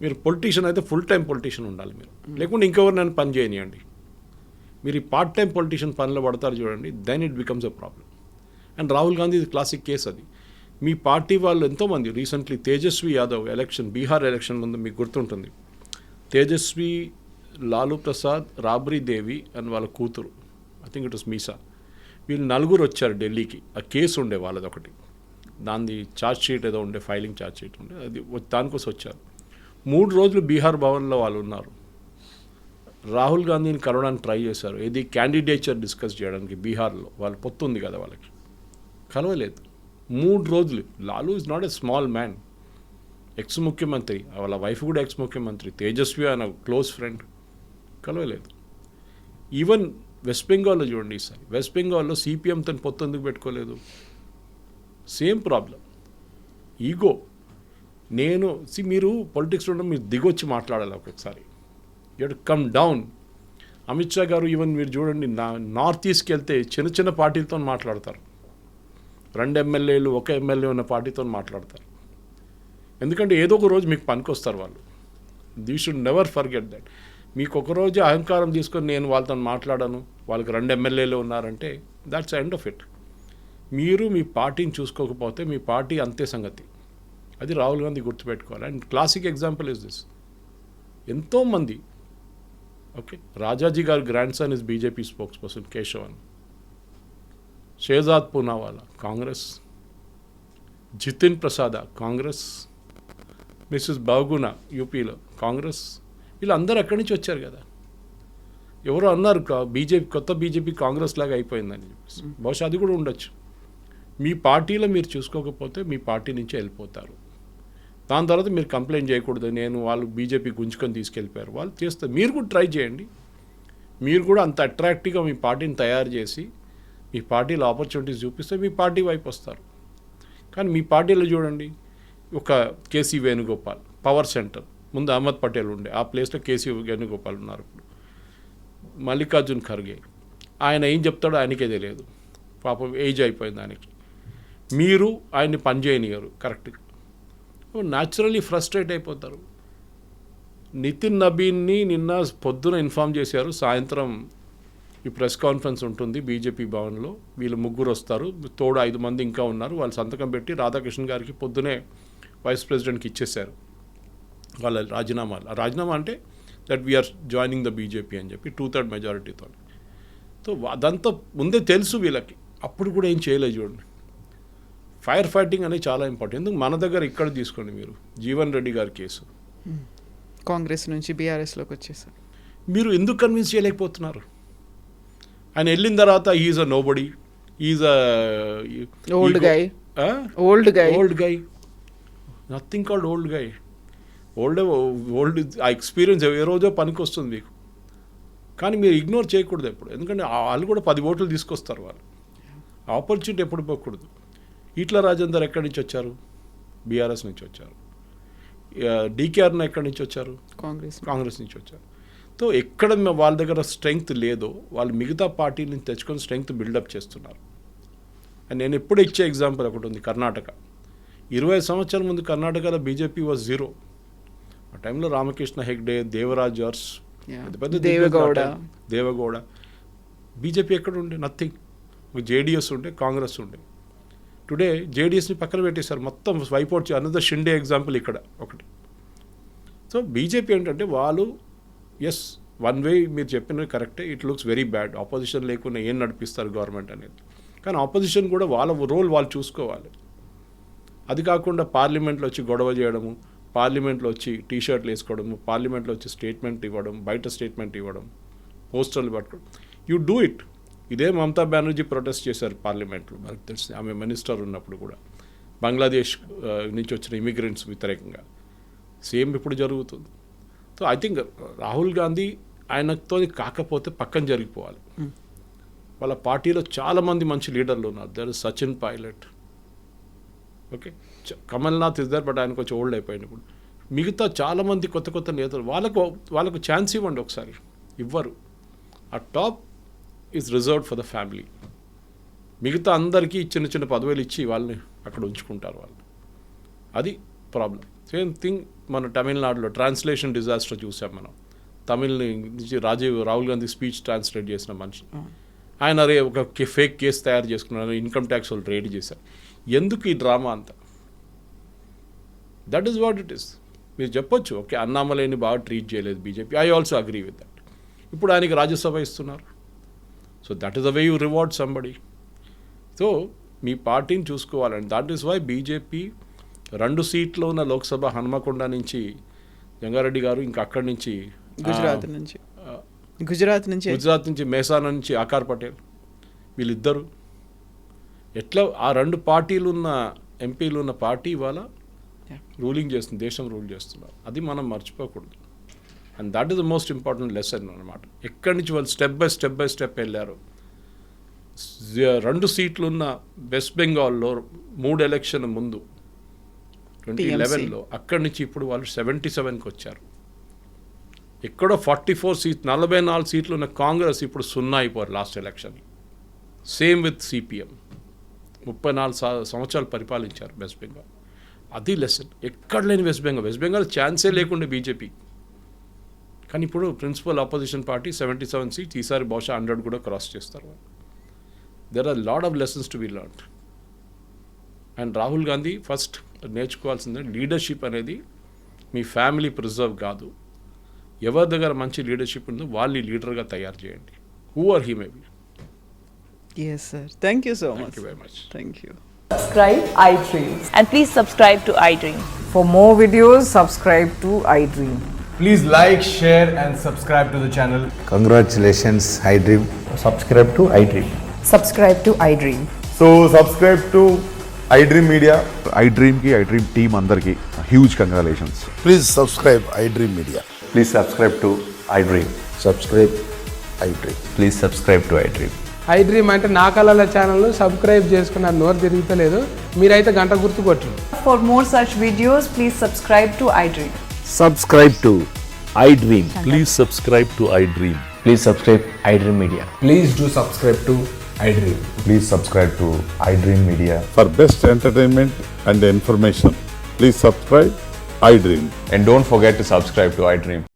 మీరు పొలిటీషియన్ అయితే ఫుల్ టైం పొలిటీషియన్ ఉండాలి మీరు, లేకుంటే ఇంకెవరినైనా పని చేయనియండి. మీరు ఈ పార్ట్ టైం పొలిటీషియన్ పనిలో పడతారు చూడండి, then it becomes a problem. And Rahul Gandhi classic case అది. మీ పార్టీ వాళ్ళు ఎంతోమంది రీసెంట్లీ తేజస్వి యాదవ్ బీహార్ ఎలక్షన్ ముందు మీకు గుర్తుంటుంది, తేజస్వి, లాలూ ప్రసాద్, రాబ్రీ దేవి అండ్ వాళ్ళ కూతురు, I think it was Misa, వీళ్ళు 4 వచ్చారు ఢిల్లీకి. ఆ కేసు ఉండే వాళ్ళది ఒకటి, దాని ఛార్జ్ షీట్ ఏదో ఉండే, ఫైలింగ్ ఛార్జ్ షీట్ ఉండే, అది దానికోసం వచ్చారు. 3 రోజులు బీహార్ భవన్లో వాళ్ళు ఉన్నారు. రాహుల్ గాంధీని కలవడానికి ట్రై చేశారు, ఏది క్యాండిడేచర్ డిస్కస్ చేయడానికి బీహార్లో, వాళ్ళు పొత్తు ఉంది కదా వాళ్ళకి, కలవలేదు 3 రోజులు. Lalu is not a small man, X ముఖ్యమంత్రి, వాళ్ళ వైఫ్ కూడా ఎక్స్ ముఖ్యమంత్రి, తేజస్వి ఆయన క్లోజ్ ఫ్రెండ్, కలవలేదు. ఈవెన్ వెస్ట్ బెంగాల్లో చూడండి, ఈసారి వెస్ట్ బెంగాల్లో సిపిఎంతో పొత్తు ఎందుకు పెట్టుకోలేదు? Same problem, ego. మీరు పొలిటిక్స్లో ఉన్న మీరు దిగొచ్చి మాట్లాడాలి ఒక్కొక్కసారి, you to come down. Amit Shah గారు ఈవెన్ మీరు చూడండి, నార్త్ ఈస్ట్కి వెళ్తే చిన్న పార్టీలతో మాట్లాడతారు, 2 ఎమ్మెల్యేలు 1 ఎమ్మెల్యే ఉన్న పార్టీతో మాట్లాడతారు. ఎందుకంటే ఏదో ఒక రోజు మీకు పనికొస్తారు వాళ్ళు. You should never forget that. మీకు ఒకరోజు అహంకారం తీసుకొని నేను వాళ్ళతో మాట్లాడాను, వాళ్ళకి 2 ఎమ్మెల్యేలు ఉన్నారంటే దాట్స్ ఎండ్ ఆఫ్ ఇట్. మీరు మీ పార్టీని చూసుకోకపోతే మీ పార్టీ అంతే సంగతి. అది రాహుల్ గాంధీ గుర్తుపెట్టుకోవాలి. And classic example is this. ఎంతోమంది, okay, Rajaji garu grandson is BJP spokesperson Kesavan. Shehzad Poonawalla Congress, Jitin Prasada Congress, missus Bahuguna యూపీలో కాంగ్రెస్. వీళ్ళందరూ ఎక్కడి నుంచి వచ్చారు కదా. ఎవరో అన్నారు బీజేపీ, కొత్త బీజేపీ కాంగ్రెస్ లాగా అయిపోయిందని చెప్పేసి. బహుశా అది కూడా ఉండొచ్చు. మీ పార్టీలో మీరు చూసుకోకపోతే మీ పార్టీ నుంచి వెళ్ళిపోతారు. దాని తర్వాత మీరు కంప్లైంట్ చేయకూడదు, నేను వాళ్ళు బీజేపీ గుంజుకొని తీసుకెళ్ళిపోయారు. వాళ్ళు చేస్తారు. మీరు కూడా ట్రై చేయండి. మీరు కూడా అంత అట్రాక్టివ్గా మీ పార్టీని తయారు చేసి మీ పార్టీలో ఆపర్చునిటీస్ చూపిస్తే మీ పార్టీ వైపు వస్తారు. కానీ మీ పార్టీలో చూడండి, ఒక కేసీ వేణుగోపాల్ పవర్ సెంటర్, ముందు అహ్మద్ పటేల్ ఉండే, ఆ ప్లేస్లో కేసీ వేణుగోపాల్ ఉన్నారు. ఇప్పుడు మల్లికార్జున్ ఖర్గే, ఆయన ఏం చెప్తాడో ఆయనకే తెలియదు, పాపం ఏజ్ అయిపోయింది ఆయనకి. మీరు ఆయన్ని పనిచేయనియరు కరెక్ట్గా, న్యాచురల్లీ ఫ్రస్ట్రేట్ అయిపోతారు. నితిన్ నబీన్ని నిన్న పొద్దున ఇన్ఫామ్ చేశారు, సాయంత్రం ఈ ప్రెస్ కాన్ఫరెన్స్ ఉంటుంది బీజేపీ భవన్లో, వీళ్ళు ముగ్గురు వస్తారు, తోడు 5 మంది ఇంకా ఉన్నారు. వాళ్ళు సంతకం పెట్టి రాధాకృష్ణ గారికి పొద్దునే వైస్ ప్రెసిడెంట్కి ఇచ్చేశారు వాళ్ళ రాజీనామాలు. ఆ రాజీనామా అంటే that we are joining the BJP అని చెప్పి 2/3 మెజారిటీతో. సో అదంతా ముందే తెలుసు వీళ్ళకి, అప్పుడు కూడా ఏం చేయలేదు. చూడండి, ఫైర్ ఫైటింగ్ అనేది చాలా ఇంపార్టెంట్. ఎందుకు మన దగ్గర ఇక్కడ తీసుకోండి, మీరు జీవన్ రెడ్డి గారి కేసు కాంగ్రెస్ నుంచి బీఆర్ఎస్లోకి వచ్చేసారు. మీరు ఎందుకు కన్విన్స్ చేయలేకపోతున్నారు? ఆయన వెళ్ళిన తర్వాత is a nobody, is a old guy, nothing called old guy. Old ఆ ఎక్స్పీరియన్స్ ఏ రోజో పనికి వస్తుంది మీకు. కానీ మీరు ఇగ్నోర్ చేయకూడదు ఎప్పుడు, ఎందుకంటే వాళ్ళు కూడా 10 ఓట్లు తీసుకొస్తారు. వాళ్ళు ఆపర్చునిటీ ఎప్పుడు పోకూడదు. ఈట్ల రాజేందర్ ఎక్కడి నుంచి వచ్చారు? బీఆర్ఎస్ నుంచి వచ్చారు. డీకేఆర్న ఎక్కడి నుంచి వచ్చారు? కాంగ్రెస్ నుంచి వచ్చారు. సో ఎక్కడ వాళ్ళ దగ్గర స్ట్రెంగ్త్ లేదో వాళ్ళు మిగతా పార్టీ నుంచి తెచ్చుకొని స్ట్రెంగ్త్ బిల్డప్ చేస్తున్నారు. అండ్ నేను ఎప్పుడు ఇచ్చే ఎగ్జాంపుల్ ఒకటి ఉంది, కర్ణాటక. 20 సంవత్సరాల ముందు కర్ణాటకలో బీజేపీ వాజ్ 0. ఆ టైంలో రామకృష్ణ హెగ్డే, దేవరాజ్ అర్స్, పెద్ద దేవగౌడ. బీజేపీ ఎక్కడ ఉండే? నథింగ్. జేడిఎస్ ఉండే, కాంగ్రెస్ ఉండే. టుడే జేడిఎస్ని పక్కన పెట్టేశారు, మొత్తం swipe out. Another Shinde example ఇక్కడ ఒకటి. సో బీజేపీ ఏంటంటే వాళ్ళు ఎస్ వన్ వే మీరు చెప్పినది కరెక్టే, it looks very bad. Opposition లేకుండా ఏం నడిపిస్తారు గవర్నమెంట్ అనేది. కానీ ఆపోజిషన్ కూడా వాళ్ళ రోల్ వాళ్ళు చూసుకోవాలి. అది కాకుండా పార్లమెంట్లో వచ్చి గొడవ చేయడము, పార్లమెంట్లో వచ్చి టీషర్ట్లు వేసుకోవడము, పార్లమెంట్లో వచ్చి స్టేట్మెంట్ ఇవ్వడం, బయట స్టేట్మెంట్ ఇవ్వడం, పోస్టర్లు పట్టుకోవడం, యూ డూ ఇట్. ఇదే మమతా బెనర్జీ ప్రొటెస్ట్ చేశారు పార్లమెంట్లో, మనకు తెలిసి ఆమె మినిస్టర్ ఉన్నప్పుడు కూడా, బంగ్లాదేశ్ నుంచి వచ్చిన ఇమిగ్రెంట్స్ వ్యతిరేకంగా. సేమ్ ఇప్పుడు జరుగుతుంది. So I think Rahul Gandhi ఆయనతో కాకపోతే పక్కన జరిగిపోవాలి. వాళ్ళ పార్టీలో చాలామంది మంచి లీడర్లు ఉన్నారు. There is Sachin Pilot, okay, Kamal Nath is there, but ఆయన కొంచెం ఓల్డ్ అయిపోయింది ఇప్పుడు. మిగతా చాలామంది కొత్త నేతలు, వాళ్ళకు ఛాన్స్ ఇవ్వండి ఒకసారి. ఇవ్వరు. ఆ top is reserved for the family. మిగతా అందరికీ చిన్న పదవులు ఇచ్చి వాళ్ళని అక్కడ ఉంచుకుంటారు వాళ్ళు. అది ప్రాబ్లం. సేమ్ థింగ్ మన తమిళనాడులో ట్రాన్స్లేషన్ డిజాస్టర్ చూసాం మనం. తమిళ్ నుంచి రాహుల్ గాంధీ స్పీచ్ ట్రాన్స్లేట్ చేసిన మనిషి, ఆయన ఒక ఫేక్ కేసు తయారు చేసుకున్నారు, ఇన్కమ్ ట్యాక్స్ వాళ్ళు రేడ్ చేశారు. ఎందుకు ఈ డ్రామా అంతా? That is what it is. మీరు చెప్పొచ్చు, ఓకే, అన్నామలైని బాగా ట్రీట్ చేయలేదు BJP, I also agree with that. ఇప్పుడు ఆయనకి రాజ్యసభ ఇస్తున్నారు. So that is the way you reward somebody. So మీ పార్టీని చూసుకోవాలండి. దట్ ఈస్ వై బీజేపీ 2 సీట్లు ఉన్న లోక్సభ హనుమకొండ నుంచి జంగారెడ్డి గారు, ఇంకా అక్కడి నుంచి గుజరాత్ నుంచి మేసానా నుంచి ఆకార్ పటేల్, వీళ్ళిద్దరు ఎట్లా ఆ 2 పార్టీలు ఉన్న ఎంపీలు ఉన్న పార్టీ ఇవాళ రూలింగ్ చేస్తుంది, దేశం రూల్ చేస్తున్నారు. అది మనం మర్చిపోకూడదు. And that is the most important lesson అనమాట. ఎక్కడి నుంచి వాళ్ళు స్టెప్ బై స్టెప్ వెళ్ళారు. 2 సీట్లు ఉన్న వెస్ట్ బెంగాల్లో 3 ఎలక్షన్ ముందు 2011లో, అక్కడి నుంచి ఇప్పుడు వాళ్ళు 77కి వచ్చారు. ఎక్కడో 44 సీట్లు, 44 సీట్లు ఉన్న కాంగ్రెస్ ఇప్పుడు 0 అయిపోయారు last election. Same with CPM. 34 సంవత్సరాలు పరిపాలించారు వెస్ట్ బెంగాల్. అది లెసన్. ఎక్కడ లేని వెస్ట్ బెంగాల్ ఛాన్సే లేకుండే బీజేపీ. కానీ ఇప్పుడు ప్రిన్సిపల్ ఆపోజిషన్ పార్టీ 77 సీట్స్, ఈసారి బహుశా 100 కూడా క్రాస్ చేస్తారు. There are lot of lessons to be learned. And Rahul Gandhi first నేర్చుకోవాల్సిందే, లీడర్షిప్ అనేది మీ ఫ్యామిలీ ప్రిజర్వ్ కాదు. ఎవరి దగ్గర మంచి లీడర్షిప్ ఉందో వాళ్ళని లీడర్గా తయారు చేయండి. Who or he maybe. Yes, sir. Thank you so much. Thank you very much. Thank you. Subscribe iDreams. And please subscribe to iDream. For more videos, subscribe to iDream. Please like, share, and subscribe to the channel. Congratulations, iDream. subscribe to iDream. Subscribe to iDream. So subscribe to iDream Media. iDream ki iDream team అందరికి huge congratulations. Please subscribe iDream Media. Please subscribe to iDream. Subscribe iDream. Please subscribe to iDream. iDream అంటే నా కళల ఛానల్ను subscribe చేసుకున్న నోరు తిరుగుతలేదు, మీరైతే గంట గుర్తు కొట్టండి. For more such videos, please subscribe to iDream. Subscribe to iDream. Please subscribe to iDream. Please subscribe iDream Media. Please do subscribe to iDream. Please subscribe to iDream Media. For best entertainment and information, please subscribe iDream. And don't forget to subscribe to iDream.